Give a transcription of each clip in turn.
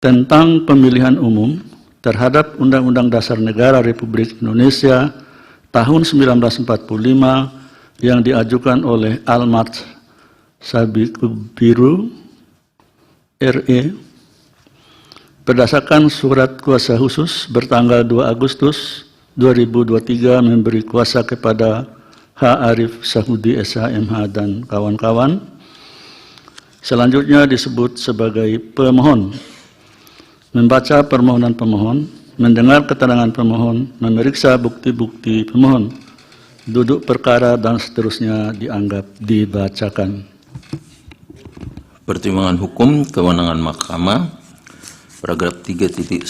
tentang pemilihan umum terhadap Undang-Undang Dasar Negara Republik Indonesia tahun 1945 yang diajukan oleh Almat Sabikubiru RE berdasarkan surat kuasa khusus bertanggal 2 Agustus 2023 memberi kuasa kepada H. Arif Sahudi SH MH dan kawan-kawan. Selanjutnya disebut sebagai pemohon. Membaca permohonan pemohon, mendengar keterangan pemohon, memeriksa bukti-bukti pemohon, duduk perkara dan seterusnya dianggap dibacakan. Pertimbangan hukum kewenangan Mahkamah, paragraf 3.1,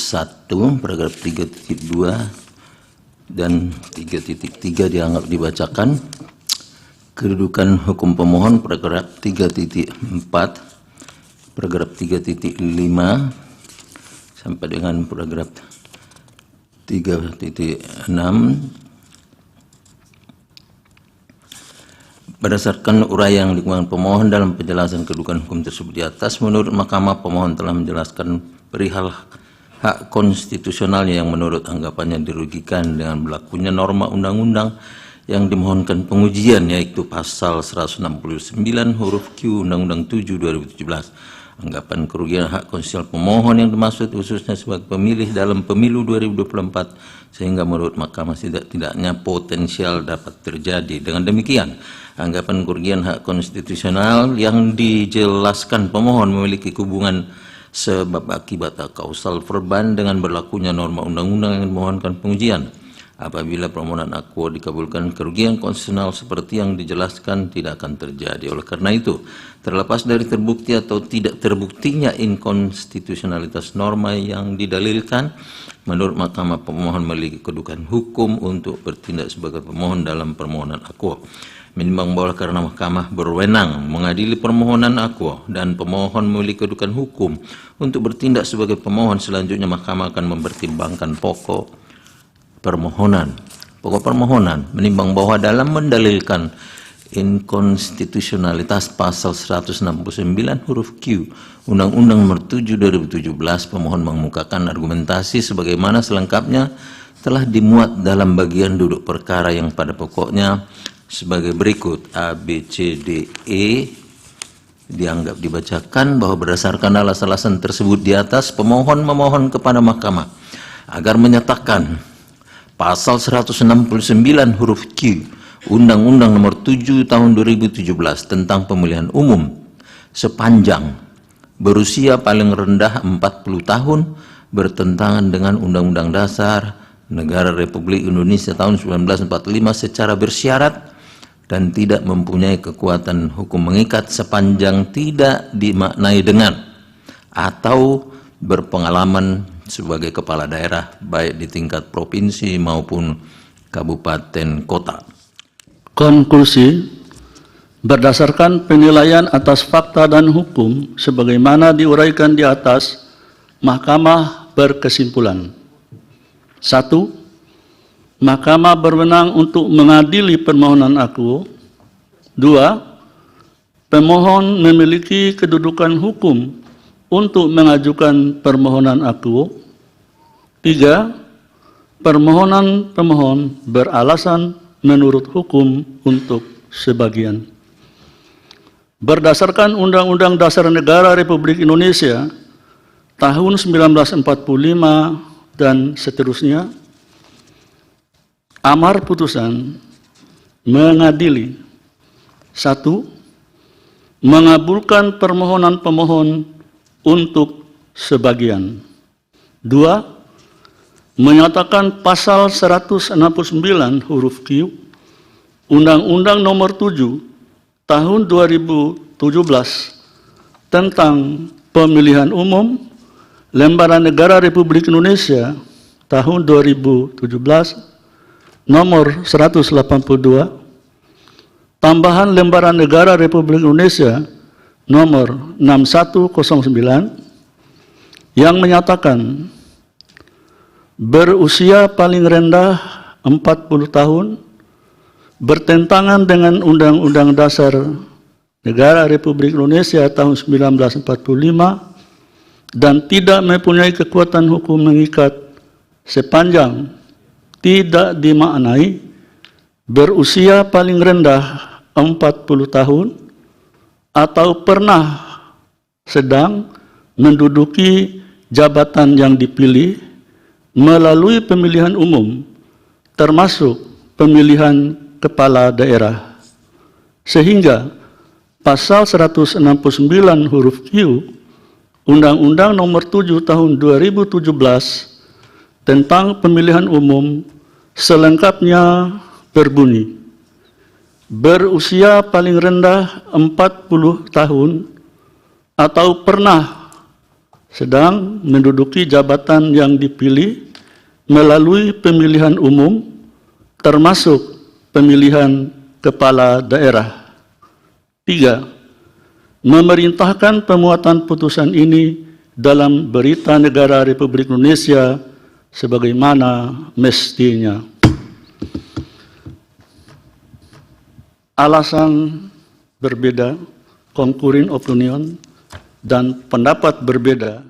paragraf 3.2 dan 3.3 dianggap dibacakan. Kedudukan hukum pemohon, paragraf 3.4, paragraf 3.5 sampai dengan paragraf 3.6. Berdasarkan uraian lingkungan pemohon dalam penjelasan kedudukan hukum tersebut di atas, menurut Mahkamah pemohon telah menjelaskan perihal hak konstitusionalnya yang menurut anggapannya dirugikan dengan berlakunya norma undang-undang yang dimohonkan pengujian, yaitu pasal 169 huruf Q Undang-Undang 7 2017. Anggapan kerugian hak konstitusional pemohon yang dimaksud khususnya sebagai pemilih dalam pemilu 2024, sehingga menurut Mahkamah tidak-tidaknya potensial dapat terjadi. Dengan demikian, anggapan kerugian hak konstitusional yang dijelaskan pemohon memiliki hubungan sebab akibat kausal verban dengan berlakunya norma undang-undang yang dimohonkan pengujian. Apabila permohonan akuo dikabulkan, kerugian konstitusional seperti yang dijelaskan tidak akan terjadi. Oleh karena itu, terlepas dari terbukti atau tidak terbuktinya inkonstitusionalitas norma yang didalilkan, menurut Mahkamah pemohon memiliki kedudukan hukum untuk bertindak sebagai pemohon dalam permohonan akuo. Menimbang bahwa karena Mahkamah berwenang mengadili permohonan akuo dan pemohon memiliki kedudukan hukum untuk bertindak sebagai pemohon, selanjutnya Mahkamah akan mempertimbangkan pokok permohonan. Menimbang bahwa dalam mendalilkan inkonstitusionalitas pasal 169 huruf Q Undang-Undang Nomor 7 2017, pemohon mengemukakan argumentasi sebagaimana selengkapnya telah dimuat dalam bagian duduk perkara yang pada pokoknya sebagai berikut. A, B, C, D, E dianggap dibacakan bahwa berdasarkan alasan-alasan tersebut di atas, pemohon memohon kepada Mahkamah agar menyatakan pasal 169 huruf Q Undang-Undang Nomor 7 Tahun 2017 tentang pemilihan umum sepanjang berusia paling rendah 40 tahun bertentangan dengan Undang-Undang Dasar Negara Republik Indonesia tahun 1945 secara bersyarat dan tidak mempunyai kekuatan hukum mengikat sepanjang tidak dimaknai dengan atau berpengalaman sebagai kepala daerah baik di tingkat provinsi maupun kabupaten kota. Konklusi, berdasarkan penilaian atas fakta dan hukum sebagaimana diuraikan di atas, Mahkamah berkesimpulan: 1. Mahkamah berwenang untuk mengadili permohonan akuo. 2. Pemohon memiliki kedudukan hukum untuk mengajukan permohonan akuo. 3. Permohonan pemohon beralasan menurut hukum untuk sebagian. Berdasarkan Undang-Undang Dasar Negara Republik Indonesia tahun 1945 dan seterusnya, amar putusan mengadili: 1. Mengabulkan permohonan pemohon untuk sebagian. 2. Menyatakan pasal 169 huruf Q Undang-Undang Nomor 7 Tahun 2017 tentang pemilihan umum Lembaran Negara Republik Indonesia tahun 2017 nomor 182, tambahan Lembaran Negara Republik Indonesia nomor 6109 yang menyatakan berusia paling rendah 40 tahun bertentangan dengan Undang-Undang Dasar Negara Republik Indonesia tahun 1945 dan tidak mempunyai kekuatan hukum mengikat sepanjang tidak dimaknai berusia paling rendah 40 tahun atau pernah sedang menduduki jabatan yang dipilih melalui pemilihan umum, termasuk pemilihan kepala daerah. Sehingga pasal 169 huruf Q Undang-Undang Nomor 7 Tahun 2017 tentang pemilihan umum selengkapnya berbunyi, berusia paling rendah 40 tahun atau pernah sedang menduduki jabatan yang dipilih melalui pemilihan umum, termasuk pemilihan kepala daerah. 3. Memerintahkan pemuatan putusan ini dalam Berita Negara Republik Indonesia sebagaimana mestinya. Alasan berbeda, concurring opinion, dan pendapat berbeda